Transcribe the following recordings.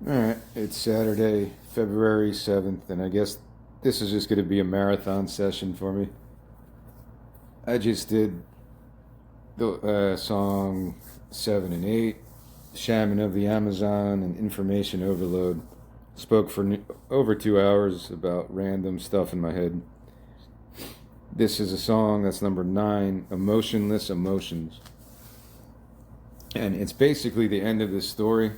Alright, it's Saturday, February 7th, and I guess this is just going to be a marathon session for me. I just did the song 7 and 8, Shaman of the Amazon, and Information Overload. Spoke for over 2 hours about random stuff in my head. This is a song that's number 9, Emotionless Emotions. And it's basically the end of this story.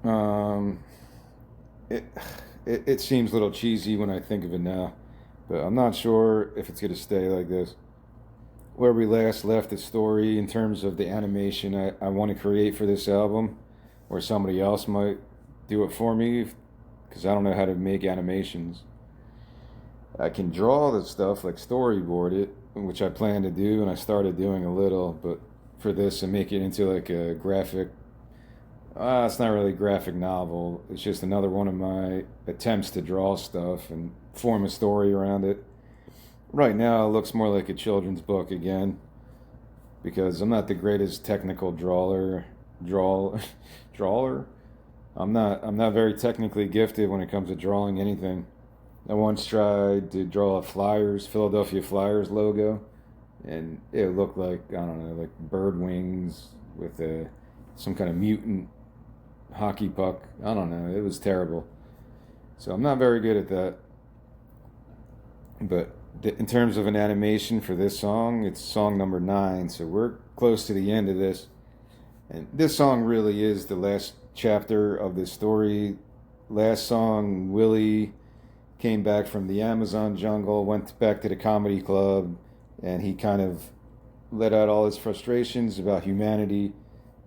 Um, it, it seems a little cheesy when I think of it now, but I'm not sure if it's going to stay like this. Where we last left the story in terms of the animation I want to create for this album, or somebody else might do it for me, because I don't know how to make animations. I can draw the stuff, like storyboard it, which I plan to do, and I started doing a little, but for this and make it into like a graphic. It's not really a graphic novel. It's just another one of my attempts to draw stuff and form a story around it. Right now, it looks more like a children's book again, because I'm not the greatest technical drawer. I'm not very technically gifted when it comes to drawing anything. I once tried to draw a Philadelphia Flyers logo, and it looked like, I don't know, like bird wings with some kind of mutant hockey puck. I don't know. It was terrible. So I'm not very good at that. But in terms of an animation for this song, it's song number 9. So we're close to the end of this. And this song really is the last chapter of this story. Last song, Willie came back from the Amazon jungle, went back to the comedy club, and he kind of let out all his frustrations about humanity.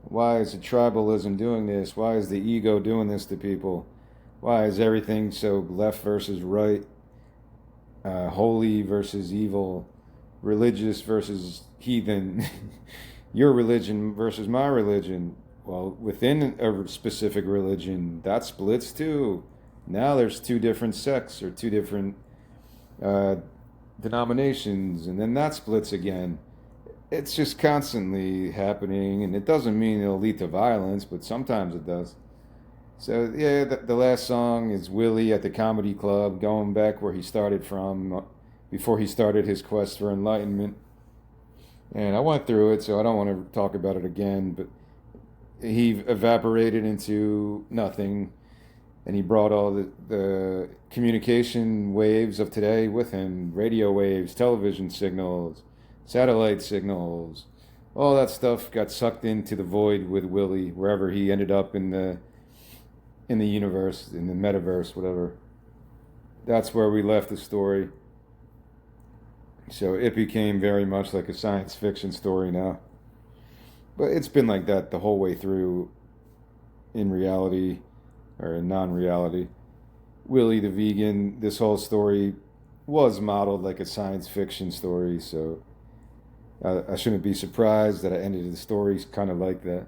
Why is the tribalism doing this? Why is the ego doing this to people? Why is everything so left versus right, holy versus evil, religious versus heathen, your religion versus my religion? Well, within a specific religion, that splits too. Now there's two different sects or two different uh, denominations, and then that splits again. It's just constantly happening, and it doesn't mean it'll lead to violence, but sometimes it does. So yeah, the last song is Willie at the comedy club, going back where he started from, before he started his quest for enlightenment. And I went through it, so I don't want to talk about it again, but he evaporated into nothing, and he brought all the communication waves of today with him: radio waves, television signals, satellite signals. All that stuff got sucked into the void with Willie, wherever he ended up in the universe, in the metaverse, whatever. That's where we left the story. So it became very much like a science fiction story now. But it's been like that the whole way through in reality, or in non-reality. Willie the vegan, this whole story was modeled like a science fiction story, so I shouldn't be surprised that I ended the story kind of like that.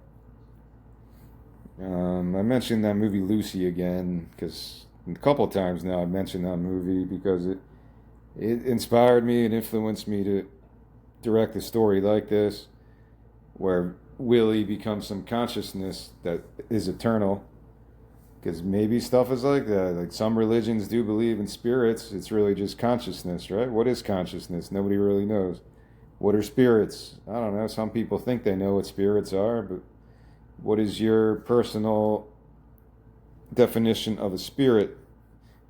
I mentioned that movie Lucy again because a couple of times now I've mentioned that movie because it inspired me and influenced me to direct a story like this, where Willie becomes some consciousness that is eternal. Because maybe stuff is like that. Like some religions do believe in spirits. It's really just consciousness, right? What is consciousness? Nobody really knows. What are spirits? I don't know. Some people think they know what spirits are, but what is your personal definition of a spirit?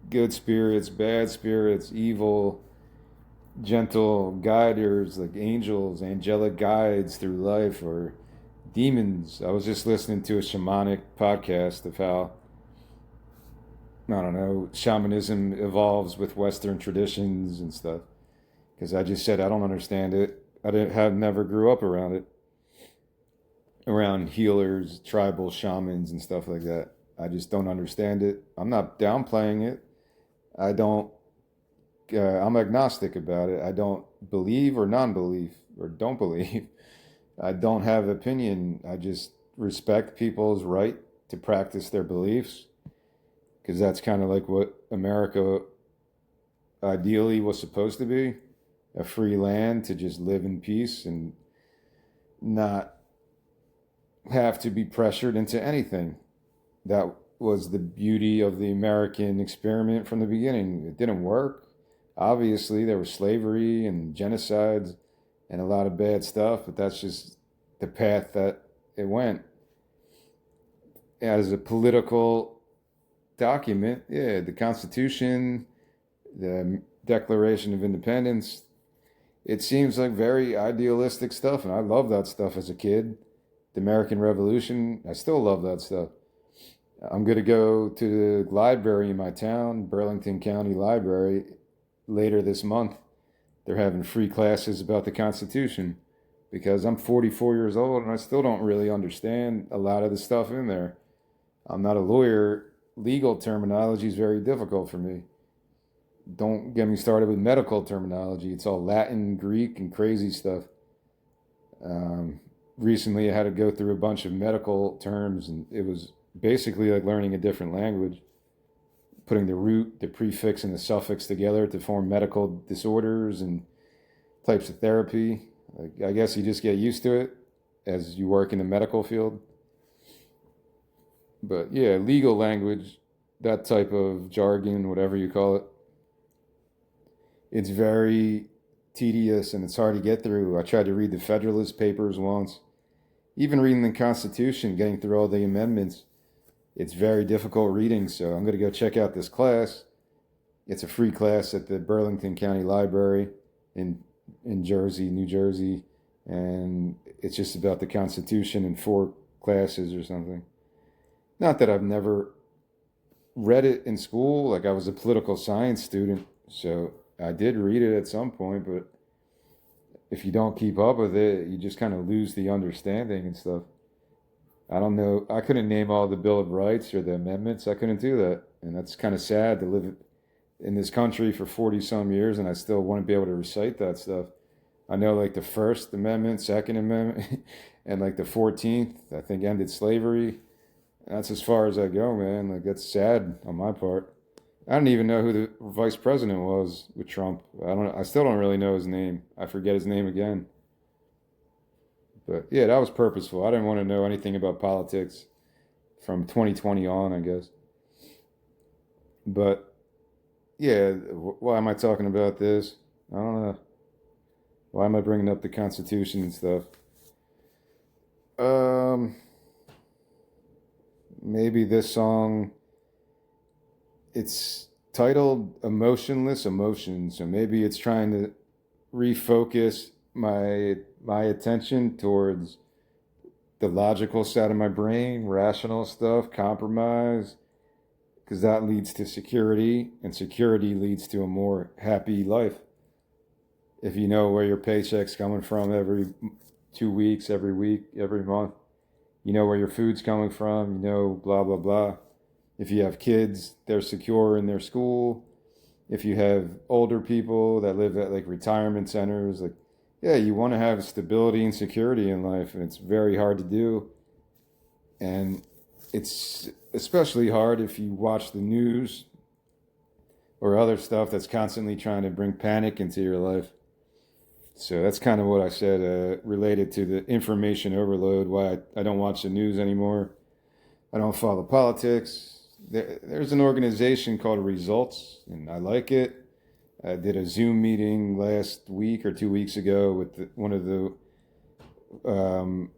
Good spirits, bad spirits, evil, gentle guiders like angels, angelic guides through life, or demons. I was just listening to a shamanic podcast of how, I don't know, shamanism evolves with Western traditions and stuff. Because I just said I don't understand it. I didn't have never grew up around it, around healers, tribal shamans, and stuff like that. I just don't understand it. I'm not downplaying it. I don't. I'm agnostic about it. I don't believe or non-believe or don't believe. I don't have opinion. I just respect people's right to practice their beliefs, because that's kind of like what America ideally was supposed to be, a free land to just live in peace and not have to be pressured into anything. That was the beauty of the American experiment from the beginning. It didn't work. Obviously, there was slavery and genocides and a lot of bad stuff, but that's just the path that it went. As a political document, yeah, the Constitution, the Declaration of Independence, it seems like very idealistic stuff, and I love that stuff as a kid. The American Revolution, I still love that stuff. I'm going to go to the library in my town, Burlington County Library, later this month. They're having free classes about the Constitution because I'm 44 years old and I still don't really understand a lot of the stuff in there. I'm not a lawyer. Legal terminology is very difficult for me. Don't get me started with medical terminology. It's all Latin, Greek, and crazy stuff. Um, Recently, I had to go through a bunch of medical terms, and it was basically like learning a different language, putting the root, the prefix, and the suffix together to form medical disorders and types of therapy. Like, I guess you just get used to it as you work in the medical field. But yeah, legal language, that type of jargon, whatever you call it, it's very tedious and it's hard to get through. I tried to read the Federalist Papers once. Even reading the Constitution, getting through all the amendments, it's very difficult reading. So I'm going to go check out this class. It's a free class at the Burlington County Library in Jersey, New Jersey, and it's just about the Constitution in 4 classes or something. Not that I've never read it in school. Like, I was a political science student, so I did read it at some point, but if you don't keep up with it, you just kind of lose the understanding and stuff. I don't know. I couldn't name all the Bill of Rights or the amendments. I couldn't do that. And that's kind of sad to live in this country for 40 some years and I still want to be able to recite that stuff. I know like the First Amendment, Second Amendment, and like the 14th, I think ended slavery. That's as far as I go, man. Like, that's sad on my part. I don't even know who the vice president was with Trump. I don't. I still don't really know his name. I forget his name again. But yeah, that was purposeful. I didn't want to know anything about politics from 2020 on, I guess. But yeah, why am I talking about this? I don't know. Why am I bringing up the Constitution and stuff? Um, Maybe this song. It's titled "Emotionless Emotions," so maybe it's trying to refocus my attention towards the logical side of my brain, rational stuff, compromise, because that leads to security, and security leads to a more happy life. If you know where your paycheck's coming from every 2 weeks, every week, every month, you know where your food's coming from, you know, blah, blah, blah. If you have kids, they're secure in their school. If you have older people that live at like retirement centers, like, yeah, you want to have stability and security in life, and it's very hard to do. And it's especially hard if you watch the news or other stuff that's constantly trying to bring panic into your life. So that's kind of what I said related to the information overload, why I don't watch the news anymore. I don't follow politics. There's an organization called Results, and I like it. I did a Zoom meeting last week or 2 weeks ago with one of the um,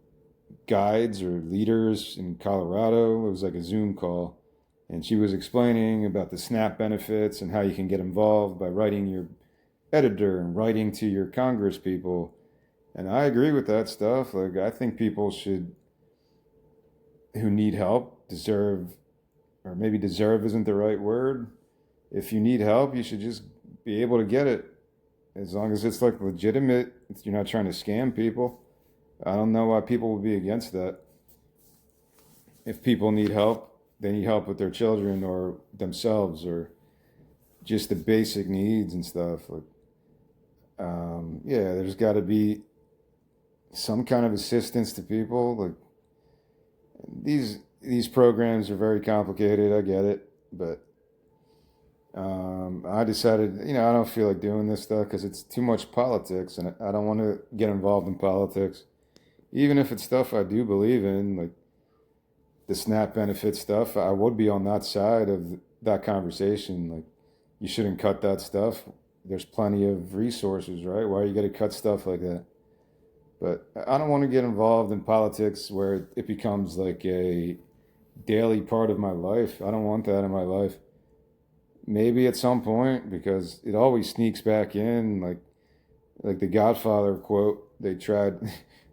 guides or leaders in Colorado. It was like a Zoom call. And she was explaining about the SNAP benefits and how you can get involved by writing your editor and writing to your Congress people. And I agree with that stuff. Like, I think people should, who need help, deserve, or maybe deserve isn't the right word. If you need help, you should just be able to get it. As long as it's like legitimate, you're not trying to scam people. I don't know why people would be against that. If people need help, they need help with their children or themselves or just the basic needs and stuff. Like, yeah, there's got to be some kind of assistance to people. Like, these programs are very complicated. I get it, but I decided, I don't feel like doing this stuff because it's too much politics, and I don't want to get involved in politics, even if it's stuff I do believe in. Like, the SNAP benefit stuff, I would be on that side of that conversation. Like, you shouldn't cut that stuff. There's plenty of resources, right? Why are you going to cut stuff like that? But I don't want to get involved in politics where it becomes like a daily part of my life. I don't want that in my life. Maybe at some point, because it always sneaks back in, like the Godfather quote. They tried,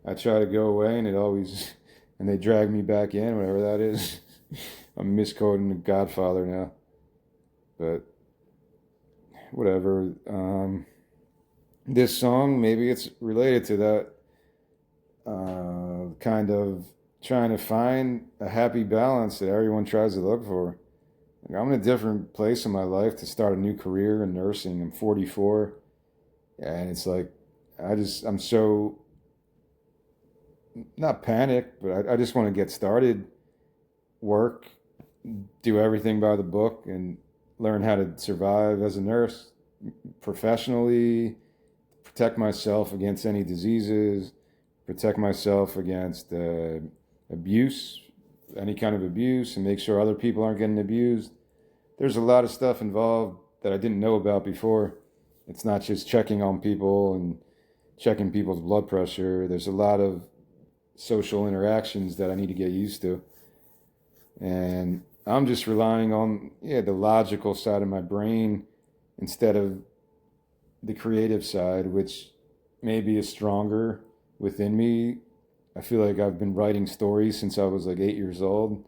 I try to go away, and it always, and they drag me back in, whatever that is. I'm misquoting the Godfather now, but whatever. This song, maybe it's related to that, kind of trying to find a happy balance that everyone tries to look for. Like, I'm in a different place in my life to start a new career in nursing. I'm 44, and it's like I'm so not panicked, but I just want to get started, work, do everything by the book, and learn how to survive as a nurse professionally, protect myself against any diseases, protect myself against abuse, any kind of abuse, and make sure other people aren't getting abused. There's a lot of stuff involved that I didn't know about before. It's not just checking on people and checking people's blood pressure. There's a lot of social interactions that I need to get used to. And I'm just relying on the logical side of my brain instead of the creative side, which maybe is stronger within me. I feel like I've been writing stories since I was like 8 years old,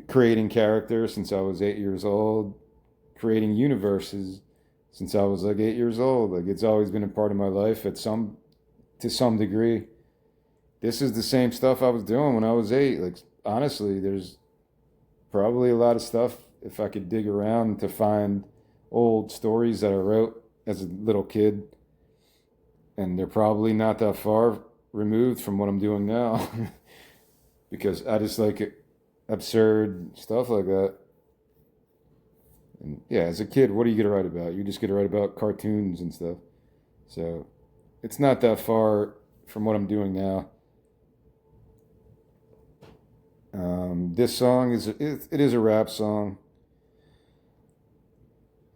creating characters since I was 8 years old, creating universes since I was like 8 years old. Like, it's always been a part of my life to some degree. This is the same stuff I was doing when I was 8. Like, honestly, there's probably a lot of stuff, if I could dig around to find old stories that I wrote as a little kid, and they're probably not that far removed from what I'm doing now. Because I just like it, absurd stuff like that. And yeah, as a kid, what are you going to write about? You're just going to write about cartoons and stuff. So it's not that far from what I'm doing now. This song it is a rap song,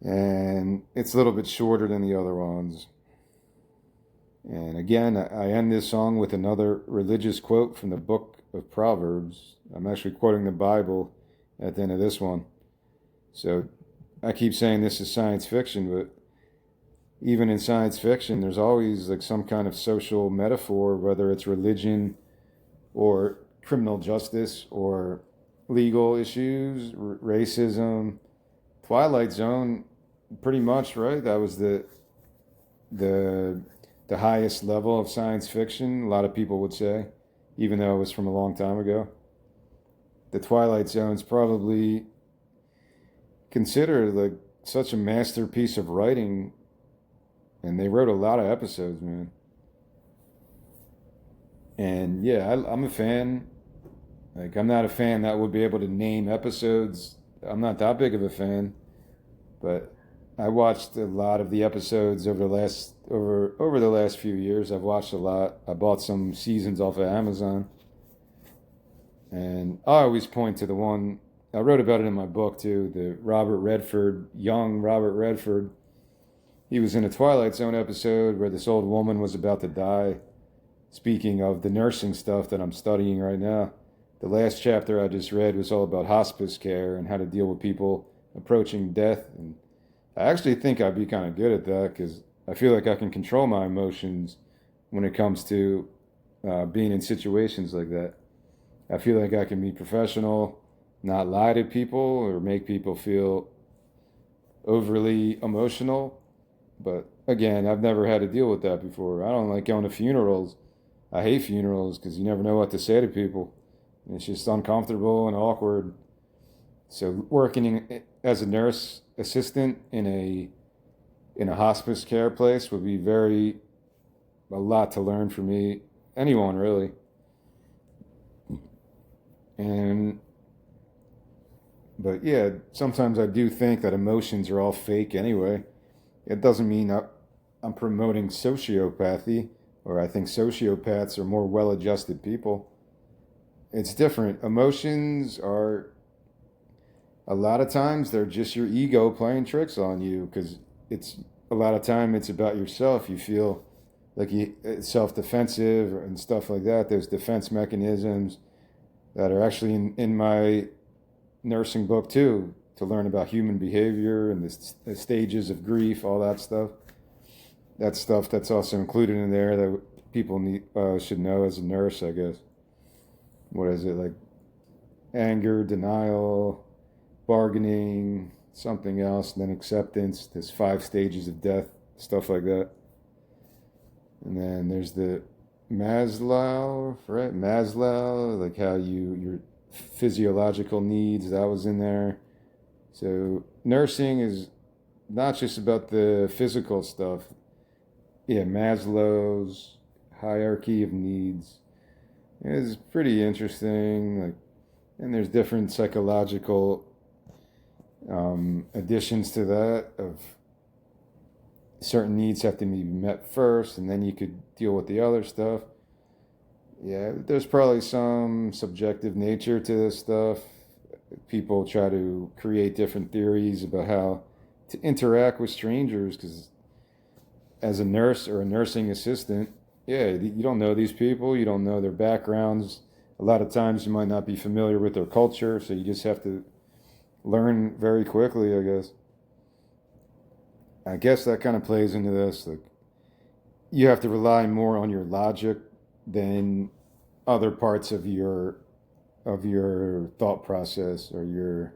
and it's a little bit shorter than the other ones. And again, I end this song with another religious quote from the book of Proverbs. I'm actually quoting the Bible at the end of this one. So I keep saying this is science fiction, but even in science fiction, there's always like some kind of social metaphor, whether it's religion or criminal justice or legal issues, racism. Twilight Zone, pretty much, right? That was the the highest level of science fiction, a lot of people would say, even though it was from a long time ago. The Twilight Zone's probably considered like such a masterpiece of writing, and they wrote a lot of episodes, man. And yeah, I'm a fan. Like, I'm not a fan that would be able to name episodes. I'm not that big of a fan, but I watched a lot of the episodes over the last few years. I've watched a lot. I bought some seasons off of Amazon, and I always point to the one I wrote about it in my book too. The young Robert Redford. He was in a Twilight Zone episode where this old woman was about to die. Speaking of the nursing stuff that I'm studying right now, the last chapter I just read was all about hospice care and how to deal with people approaching death. And I actually think I'd be kind of good at that because I feel like I can control my emotions when it comes to being in situations like that. I feel like I can be professional, not lie to people or make people feel overly emotional. But again, I've never had to deal with that before. I don't like going to funerals. I hate funerals because you never know what to say to people. And it's just uncomfortable and awkward. So as a nurse assistant in a hospice care place would be a lot to learn for me. Anyone really. But yeah, sometimes I do think that emotions are all fake anyway. It doesn't mean I'm promoting sociopathy, or I think sociopaths are more well-adjusted people. It's different. Emotions are a lot of times they're just your ego playing tricks on you because it's a lot of time it's about yourself. You feel like you self-defensive and stuff like that. There's defense mechanisms that are actually in my nursing book too, to learn about human behavior and the stages of grief, all that stuff. That's stuff that's also included in there that people should know as a nurse, I guess. What is it like? Anger, denial, bargaining, something else, and then acceptance. There's 5 stages of death, stuff like that. And then there's the Maslow, right? Maslow, like how your physiological needs, that was in there. So nursing is not just about the physical stuff. Yeah, Maslow's hierarchy of needs is pretty interesting. Like, and there's different psychological additions to that of certain needs have to be met first, and then you could deal with the other stuff. Yeah, there's probably some subjective nature to this stuff. People try to create different theories about how to interact with strangers because as a nurse or a nursing assistant, yeah, you don't know these people, you don't know their backgrounds. A lot of times you might not be familiar with their culture, so you just have to learn very quickly, I guess. I guess that kind of plays into this. Like, you have to rely more on your logic than other parts of your thought process or your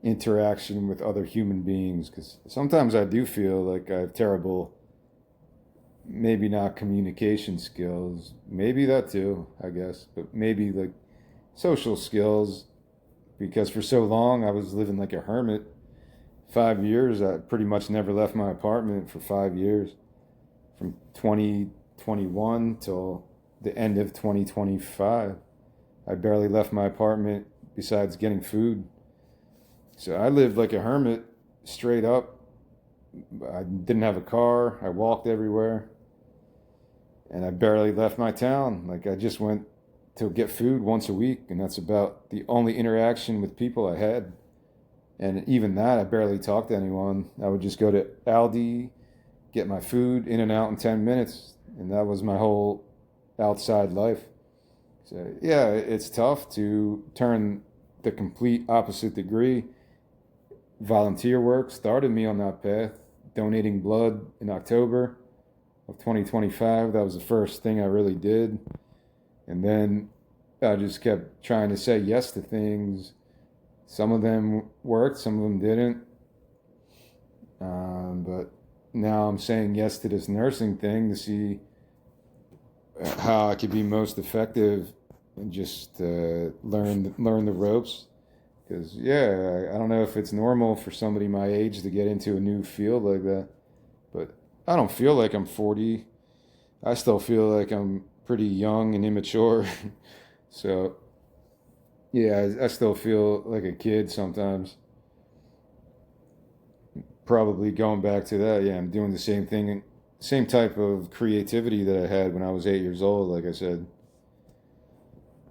interaction with other human beings. Because sometimes I do feel like I have terrible, maybe not communication skills, maybe that too, I guess, but maybe like social skills. Because for so long I was living like a hermit. 5 years, I pretty much never left my apartment for 5 years, from 2021 till the end of 2025. I barely left my apartment besides getting food. So I lived like a hermit, straight up. I didn't have a car. I walked everywhere. And I barely left my town. Like, I just went to get food once a week, and that's about the only interaction with people I had. And even that, I barely talked to anyone. I would just go to Aldi, get my food, in and out in 10 minutes. And that was my whole outside life. So, yeah, it's tough to turn the complete opposite degree. Volunteer work started me on that path, donating blood in October of 2025. That was the first thing I really did. And then I just kept trying to say yes to things. Some of them worked, some of them didn't. But now I'm saying yes to this nursing thing to see how I could be most effective and just learn the ropes. Because yeah, I don't know if it's normal for somebody my age to get into a new field like that, but I don't feel like I'm 40. I still feel like I'm pretty young and immature. So yeah, I still feel like a kid sometimes. Probably going back to that, yeah, I'm doing the same thing, same type of creativity that I had when I was 8 years old, like I said.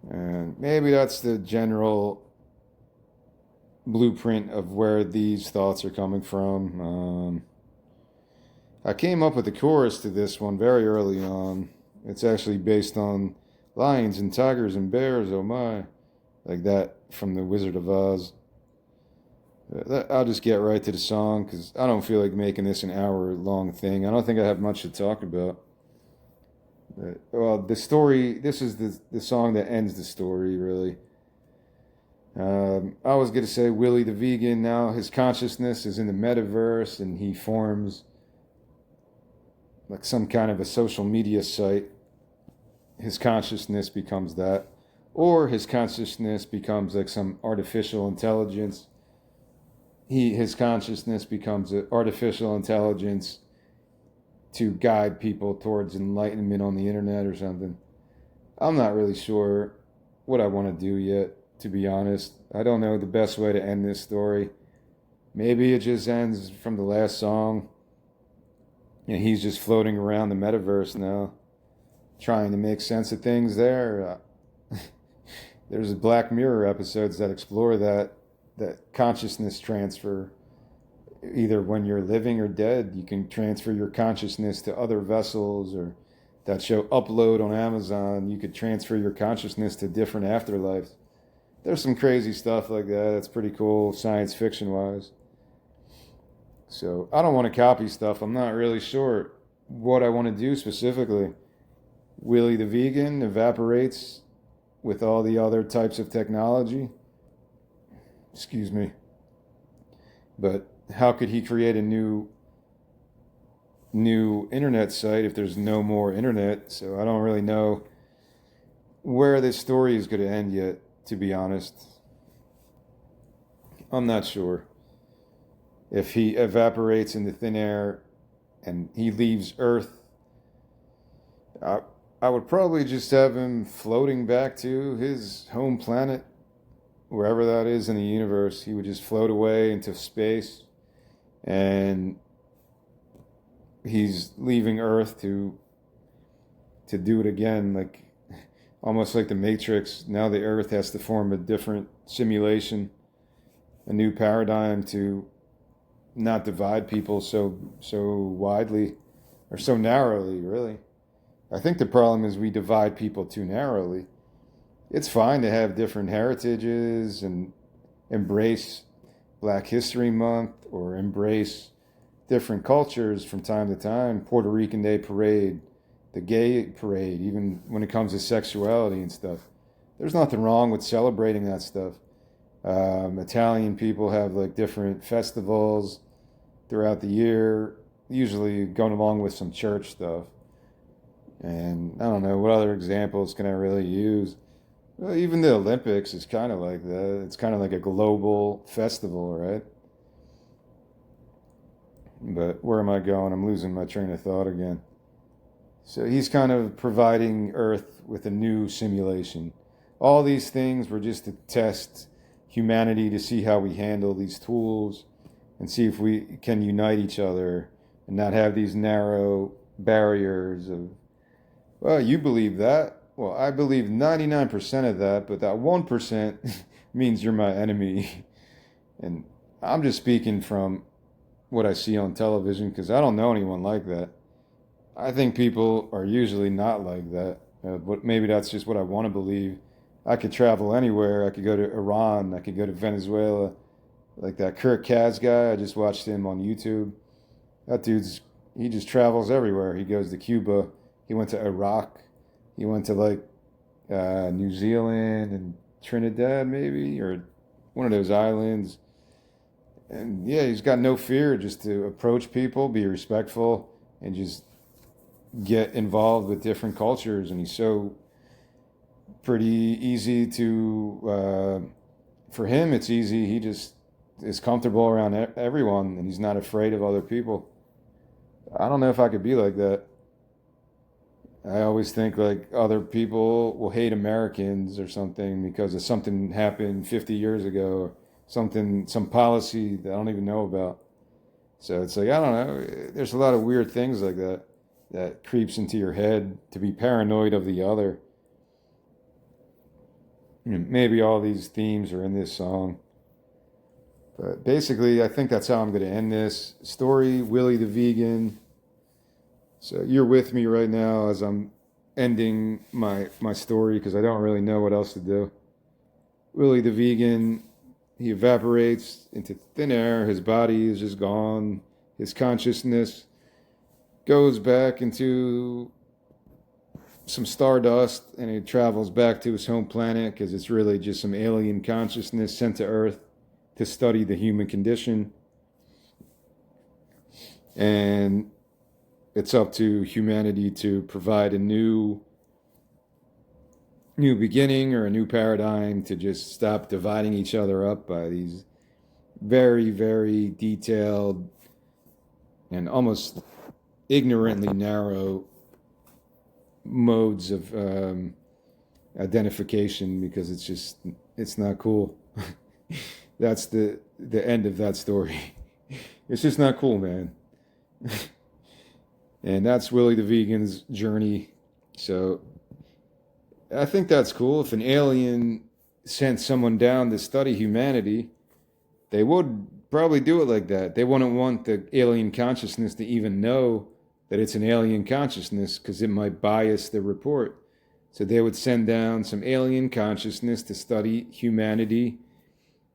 And maybe that's the general blueprint of where these thoughts are coming from. I came up with the chorus to this one very early on. It's actually based on lions and tigers and bears, oh my, like that from The Wizard of Oz. I'll just get right to the song because I don't feel like making this an hour long thing. I don't think I have much to talk about. Well, the story, this is the song that ends the story, really. I was going to say Willie the Vegan, now his consciousness is in the metaverse and he forms like some kind of a social media site. His consciousness becomes that. Or his consciousness becomes like some artificial intelligence. His consciousness becomes an artificial intelligence to guide people towards enlightenment on the internet or something. I'm not really sure what I want to do yet, to be honest. I don't know the best way to end this story. Maybe it just ends from the last song and he's just floating around the metaverse now, trying to make sense of things there. There's Black Mirror episodes that explore that consciousness transfer. Either when you're living or dead, you can transfer your consciousness to other vessels, or that show Upload on Amazon. You could transfer your consciousness to different afterlives. There's some crazy stuff like that. That's pretty cool, science fiction wise. So I don't want to copy stuff. I'm not really sure what I want to do specifically. Willie the Vegan evaporates with all the other types of technology. Excuse me. But how could he create a new internet site if there's no more internet? So I don't really know where this story is going to end yet, to be honest. I'm not sure. If he evaporates into thin air and he leaves Earth, I, I would probably just have him floating back to his home planet, wherever that is in the universe. He would just float away into space, and he's leaving Earth to do it again, like almost like the Matrix. Now the Earth has to form a different simulation, a new paradigm to not divide people so widely or so narrowly, really. I think the problem is we divide people too narrowly. It's fine to have different heritages and embrace Black History Month or embrace different cultures from time to time. Puerto Rican Day Parade, the gay parade, even when it comes to sexuality and stuff. There's nothing wrong with celebrating that stuff. Italian people have like different festivals throughout the year, usually going along with some church stuff. And I don't know, what other examples can I really use? Well, even the Olympics is kind of like that. It's kind of like a global festival, right? But where am I going? I'm losing my train of thought again. So he's kind of providing Earth with a new simulation. All these things were just to test humanity, to see how we handle these tools and see if we can unite each other and not have these narrow barriers of, well, you believe that. Well, I believe 99% of that, but that 1% means you're my enemy. And I'm just speaking from what I see on television because I don't know anyone like that. I think people are usually not like that. But maybe that's just what I want to believe. I could travel anywhere. I could go to Iran. I could go to Venezuela. Like that Kurt Kaz guy, I just watched him on YouTube. That he just travels everywhere. He goes to Cuba. He went to Iraq. He went to like New Zealand and Trinidad, maybe, or one of those islands. And yeah, he's got no fear just to approach people, be respectful, and just get involved with different cultures. And he's so pretty easy to, for him, it's easy. He just is comfortable around everyone, and he's not afraid of other people. I don't know if I could be like that. I always think like other people will hate Americans or something because of something happened 50 years ago, or some policy that I don't even know about. So it's like, I don't know. There's a lot of weird things like that creeps into your head to be paranoid of the other. Maybe all these themes are in this song. But basically, I think that's how I'm going to end this story. Willie the Vegan. So you're with me right now as I'm ending my story because I don't really know what else to do. Willie the Vegan, he evaporates into thin air. His body is just gone. His consciousness goes back into some stardust and he travels back to his home planet because it's really just some alien consciousness sent to Earth to study the human condition. And it's up to humanity to provide a new beginning or a new paradigm to just stop dividing each other up by these very, very detailed and almost ignorantly narrow modes of identification because it's not cool. That's the end of that story. It's just not cool, man. And that's Willie the Vegan's journey. So I think that's cool. If an alien sent someone down to study humanity, they would probably do it like that. They wouldn't want the alien consciousness to even know that it's an alien consciousness because it might bias the report. So they would send down some alien consciousness to study humanity,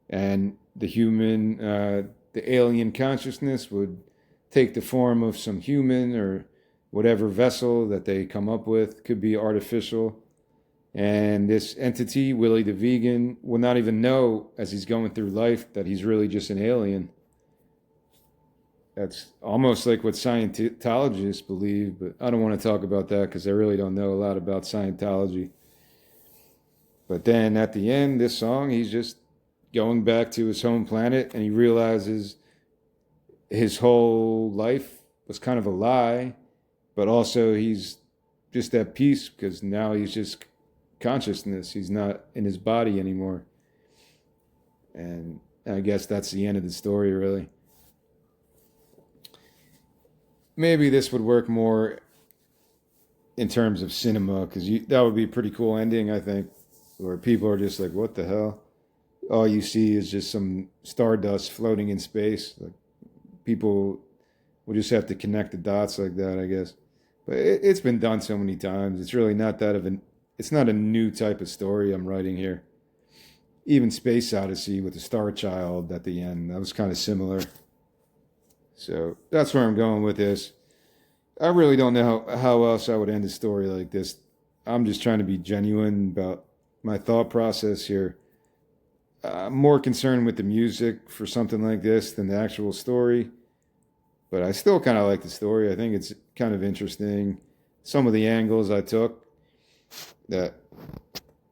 and the alien consciousness would take the form of some human or whatever vessel that they come up with. Could be artificial. And this entity, Willie the vegan, will not even know as he's going through life that he's really just an alien. That's almost like what Scientologists believe, but I don't want to talk about that because I really don't know a lot about Scientology. But then at the end, this song, he's just going back to his home planet and he realizes his whole life was kind of a lie, but also he's just at peace because now he's just consciousness. He's not in his body anymore. And I guess that's the end of the story, really. Maybe this would work more in terms of cinema because that would be a pretty cool ending, I think, where people are just like, what the hell? All you see is just some stardust floating in space. Like, people will just have to connect the dots like that, I guess. But it's been done so many times. It's really not that of an. It's not a new type of story I'm writing here. Even Space Odyssey with the Star Child at the end, that was kind of similar. So that's where I'm going with this. I really don't know how else I would end a story like this. I'm just trying to be genuine about my thought process here. I'm more concerned with the music for something like this than the actual story. But I still kind of like the story. I think it's kind of interesting. Some of the angles I took, that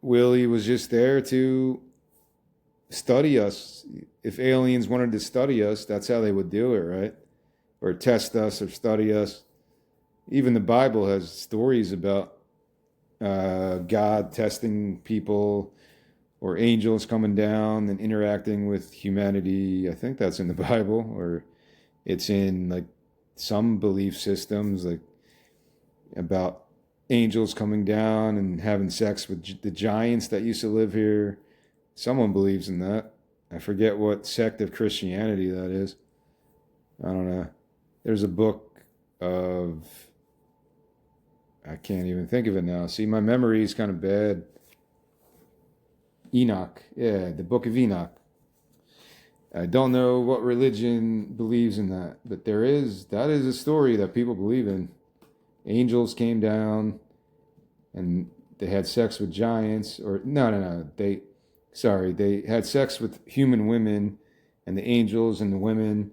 Willie was just there to study us. If aliens wanted to study us, that's how they would do it, right? Or test us or study us. Even the Bible has stories about God testing people or angels coming down and interacting with humanity. I think that's in the Bible, or it's in like some belief systems, like about angels coming down and having sex with the giants that used to live here. Someone believes in that. I forget what sect of Christianity that is. I don't know. There's a book of, I can't even think of it now. See, my memory is kind of bad. Enoch. Yeah, the book of Enoch. I don't know what religion believes in that, but that is a story that people believe in. Angels came down and they had sex with giants, or no. They had sex with human women, and the angels and the women,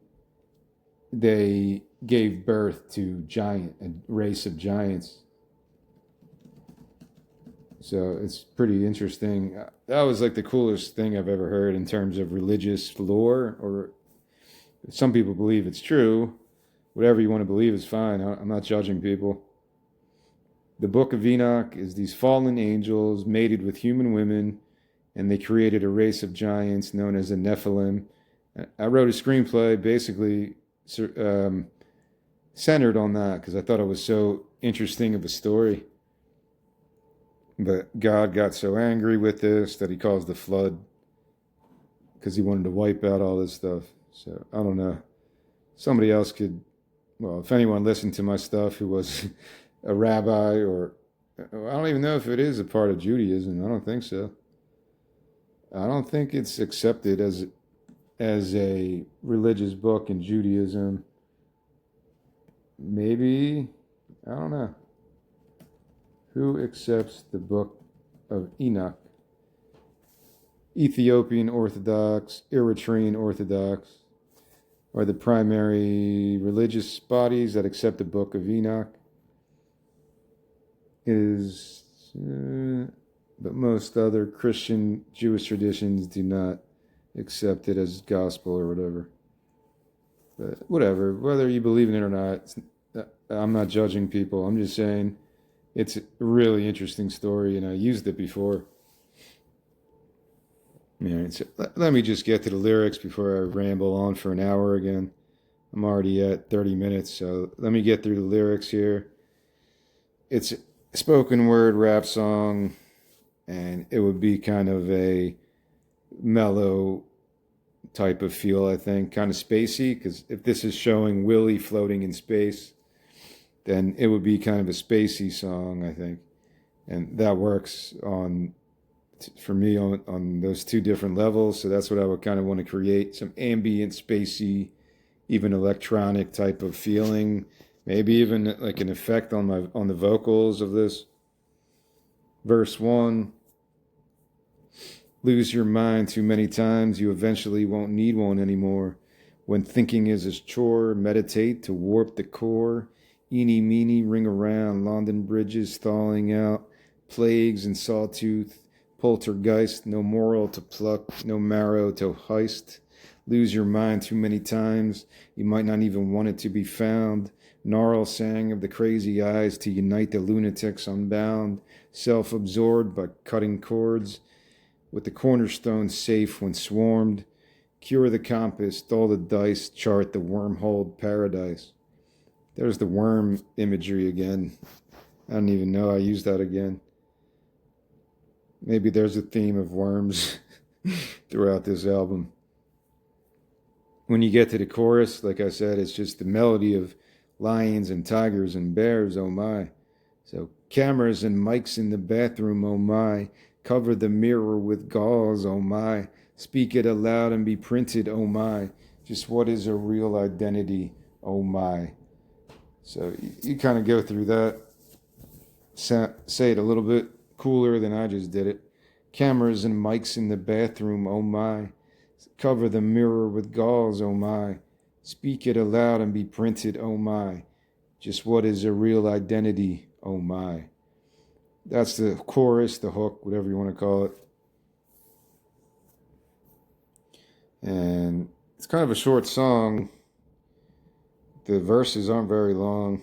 they gave birth to a race of giants. So it's pretty interesting. That was like the coolest thing I've ever heard in terms of religious lore, or some people believe it's true. Whatever you want to believe is fine. I'm not judging people. The book of Enoch is these fallen angels mated with human women, and they created a race of giants known as the Nephilim. I wrote a screenplay basically centered on that because I thought it was so interesting of a story. But God got so angry with this that he caused the flood because he wanted to wipe out all this stuff. So I don't know. Somebody else could, well, if anyone listened to my stuff who was a rabbi, or I don't even know if it is a part of Judaism. I don't think so. I don't think it's accepted as a religious book in Judaism. Maybe, I don't know. Who accepts the book of Enoch? Ethiopian Orthodox, Eritrean Orthodox are the primary religious bodies that accept the book of Enoch. But most other Christian Jewish traditions do not accept it as gospel or whatever. But whatever, whether you believe in it or not, I'm not judging people. I'm just saying it's a really interesting story, and I used it before. Yeah, so let me just get to the lyrics before I ramble on for an hour again. I'm already at 30 minutes, so let me get through the lyrics here. It's a spoken word rap song. and it would be kind of a mellow type of feel, I think, kind of spacey, because if this is showing Willie floating in space, then it would be kind of a spacey song, I think. And that works on for me on those two different levels. So that's what I would kind of want to create, some ambient, spacey, even electronic type of feeling. Maybe even like an effect on the vocals of this. Verse one, lose your mind too many times, you eventually won't need one anymore. When thinking is a chore, meditate to warp the core. Eeny meeny, ring around, London bridges thawing out, plagues and sawtooth, poltergeist, no moral to pluck, no marrow to heist. Lose your mind too many times, you might not even want it to be found. Gnarl sang of the crazy eyes to unite the lunatics unbound, self-absorbed by cutting cords, with the cornerstone safe when swarmed. Cure the compass, dull the dice, chart the wormholed paradise. There's the worm imagery again. I don't even know I used that again. Maybe there's a theme of worms throughout this album. When you get to the chorus, like I said, it's just the melody of lions and tigers and bears, oh my. So cameras and mics in the bathroom, oh my. Cover the mirror with gauze, oh my. Speak it aloud and be printed, oh my. Just what is a real identity, oh my. So you kind of go through that. Say it a little bit cooler than I just did it. Cameras and mics in the bathroom, oh my. Cover the mirror with gauze, oh my. Speak it aloud and be printed, oh my. Just what is a real identity, oh my. That's the chorus, the hook, whatever you want to call it. And it's kind of a short song. The verses aren't very long.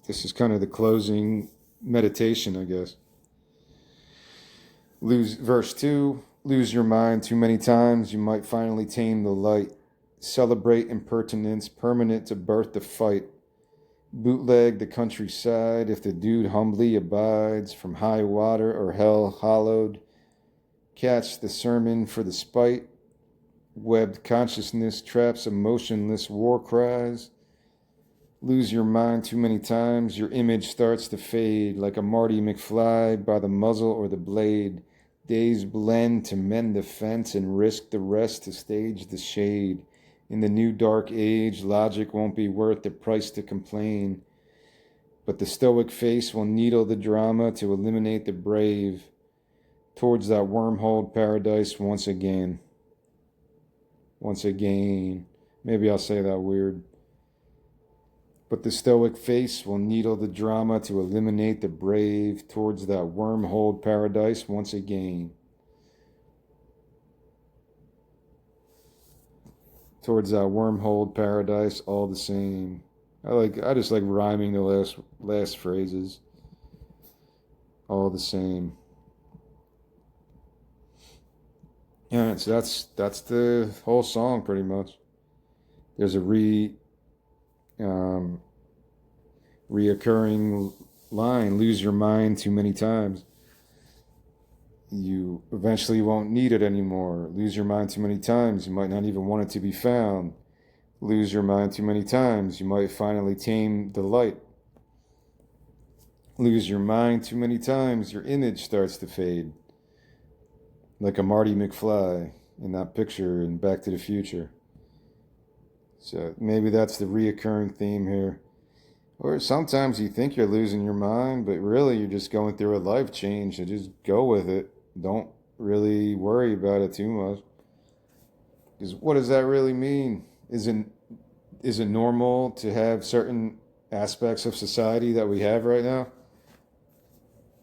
This is kind of the closing meditation, I guess. Verse 2, lose your mind too many times, you might finally tame the light. Celebrate impertinence, permanent to birth the fight. Bootleg the countryside if the dude humbly abides from high water or hell hollowed. Catch the sermon for the spite. Webbed consciousness traps emotionless war cries. Lose your mind too many times, your image starts to fade like a Marty McFly by the muzzle or the blade. Days blend to mend the fence and risk the rest to stage the shade. In the new dark age, logic won't be worth the price to complain. But the stoic face will needle the drama to eliminate the brave towards that wormhole paradise once again. Once again. Maybe I'll say that weird. But the stoic face will needle the drama to eliminate the brave towards that wormhole paradise once again. Towards that wormhole paradise all the same. I just like rhyming the last phrases. All the same. Yeah, so that's the whole song pretty much. There's a reoccurring line, lose your mind too many times. You eventually won't need it anymore. Lose your mind too many times, you might not even want it to be found. Lose your mind too many times, you might finally tame the light. Lose your mind too many times, your image starts to fade. Like a Marty McFly in that picture in Back to the Future. So maybe that's the reoccurring theme here. Or sometimes you think you're losing your mind, but really you're just going through a life change. So just go with it. Don't really worry about it too much. Because what does that really mean? Is it normal to have certain aspects of society that we have right now?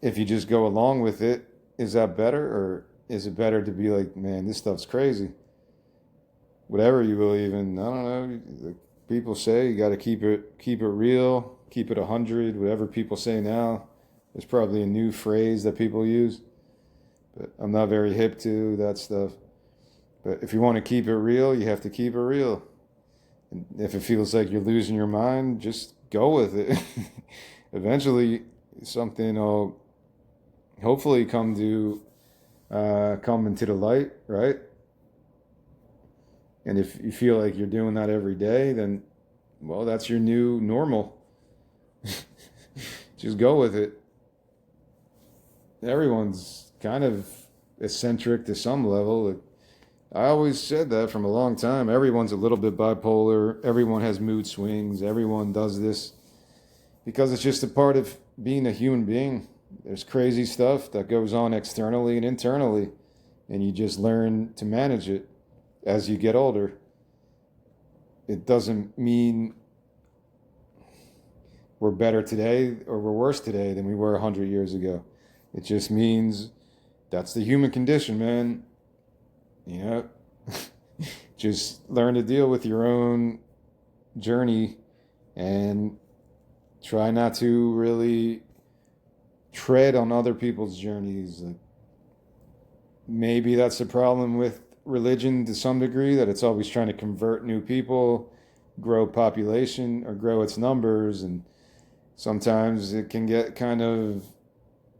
If you just go along with it, is that better? Or is it better to be like, man, this stuff's crazy? Whatever you believe in, I don't know. People say you got to keep it real, keep it 100. Whatever people say now, there's probably a new phrase that people use, but I'm not very hip to that stuff. But if you want to keep it real, you have to keep it real. And if it feels like you're losing your mind, just go with it. Eventually, something will hopefully come into the light, right? And if you feel like you're doing that every day, then well, that's your new normal. Just go with it. Everyone's kind of eccentric to some level. I always said that from a long time. Everyone's a little bit bipolar. Everyone has mood swings. Everyone does this because it's just a part of being a human being. There's crazy stuff that goes on externally and internally, and you just learn to manage it as you get older. It doesn't mean we're better today or we're worse today than we were 100 years ago. It just means that's the human condition, man. You know, just learn to deal with your own journey and try not to really tread on other people's journeys. Like, maybe that's the problem with religion to some degree, that it's always trying to convert new people, grow population or grow its numbers, and sometimes it can get kind of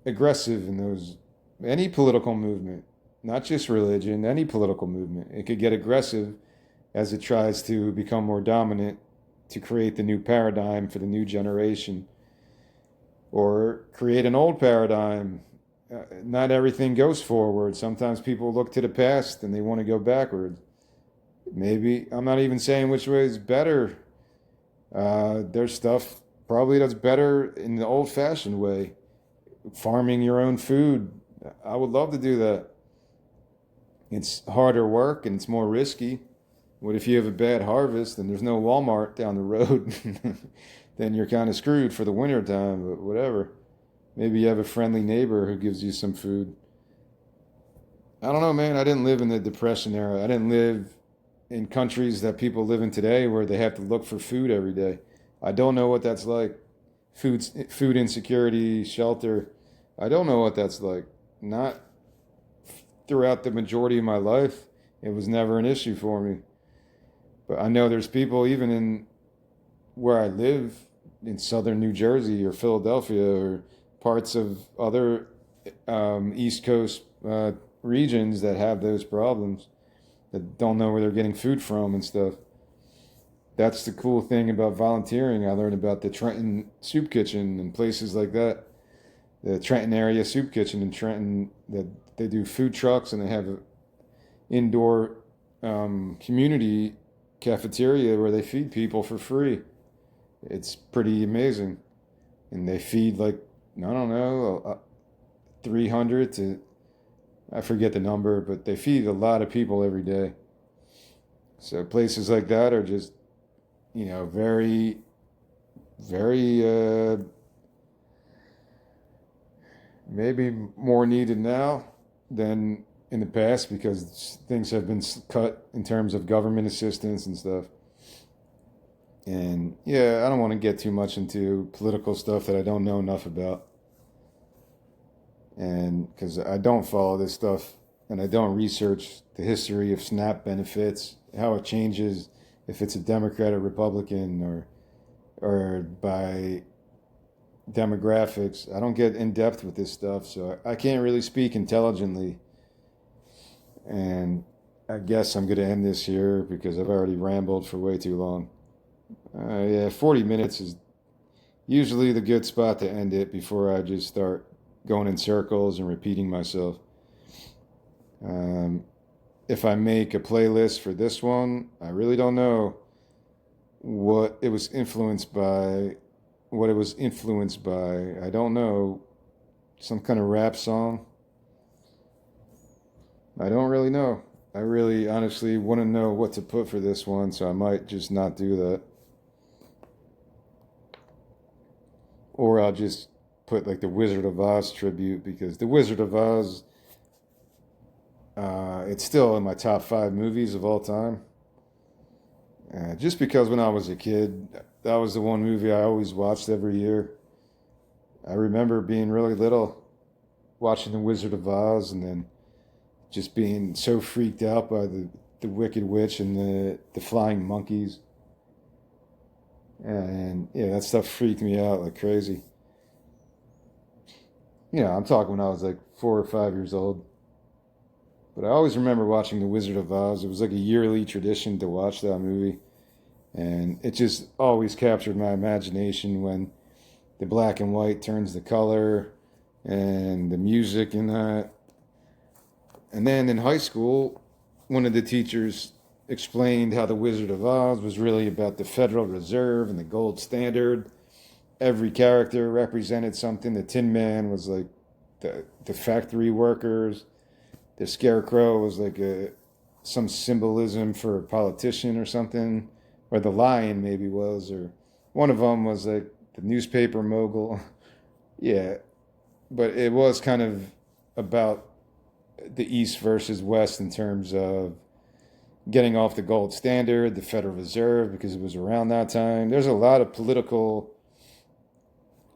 aggressive in those, any political movement, not just religion, any political movement. It could get aggressive as it tries to become more dominant to create the new paradigm for the new generation or create an old paradigm. Not everything goes forward. Sometimes people look to the past and they want to go backward. Maybe, I'm not even saying which way is better. There's stuff probably that's better in the old fashioned way. Farming your own food. I would love to do that. It's harder work and it's more risky. What if you have a bad harvest and there's no Walmart down the road? Then you're kind of screwed for the winter time, but whatever. Maybe you have a friendly neighbor who gives you some food. I don't know, man. I didn't live in the Depression era. I didn't live in countries that people live in today where they have to look for food every day. I don't know what that's like. Food insecurity, shelter. I don't know what that's like. Not throughout the majority of my life. It was never an issue for me. But I know there's people even in where I live in southern New Jersey or Philadelphia or parts of other East Coast regions that have those problems, that don't know where they're getting food from and stuff. That's the cool thing about volunteering. I learned about the Trenton Soup Kitchen and places like that. The Trenton area soup kitchen in Trenton, that they do food trucks and they have an indoor community cafeteria where they feed people for free. It's pretty amazing. And they feed like, I don't know, 300 to, I forget the number, but they feed a lot of people every day. So places like that are just, very, very, maybe more needed now than in the past because things have been cut in terms of government assistance and stuff. And yeah, I don't want to get too much into political stuff that I don't know enough about. And because I don't follow this stuff and I don't research the history of SNAP benefits, how it changes if it's a Democrat or Republican or by demographics. I don't get in depth with this stuff, so I can't really speak intelligently. And I guess I'm going to end this here because I've already rambled for way too long. Yeah, 40 minutes is usually the good spot to end it before I just start going in circles and repeating myself. If I make a playlist for this one, I really don't know what it was influenced by. What it was influenced by, I don't know. Some kind of rap song. I don't really know. I really honestly wouldn't know what to put for this one, so I might just not do that. Or I'll just put like the Wizard of Oz tribute because the Wizard of Oz, it's still in my top 5 movies of all time. Just because when I was a kid, that was the one movie I always watched every year. I remember being really little, watching The Wizard of Oz, and then just being so freaked out by the Wicked Witch and the flying monkeys. And yeah, that stuff freaked me out like crazy. I'm talking when I was like 4 or 5 years old. But I always remember watching The Wizard of Oz. It was like a yearly tradition to watch that movie. And it just always captured my imagination when the black and white turns to color and the music in that. And then in high school, one of the teachers explained how The Wizard of Oz was really about the Federal Reserve and the gold standard. Every character represented something. The Tin Man was like the factory workers. The Scarecrow was like some symbolism for a politician or something, or the Lion maybe was, or one of them was like the newspaper mogul. Yeah, but it was kind of about the East versus West in terms of getting off the gold standard, the Federal Reserve, because it was around that time. There's a lot of political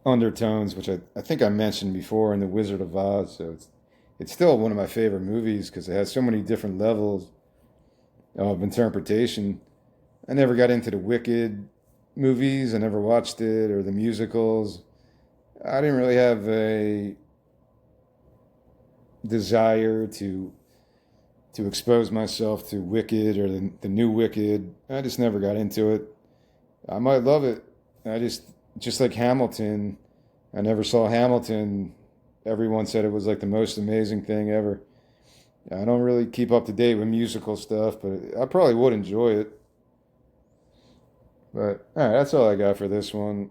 undertones, which I think I mentioned before in The Wizard of Oz. So it's still one of my favorite movies because it has so many different levels of interpretation. I never got into the Wicked movies. I never watched it or the musicals. I didn't really have a desire to expose myself to Wicked or the new Wicked. I just never got into it. I might love it. I just like Hamilton. I never saw Hamilton. Everyone said it was like the most amazing thing ever. I don't really keep up to date with musical stuff, but I probably would enjoy it. But all right, that's all I got for this one.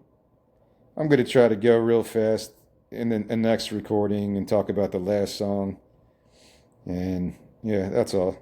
I'm gonna try to go real fast in the next recording and talk about the last song. And yeah, that's all.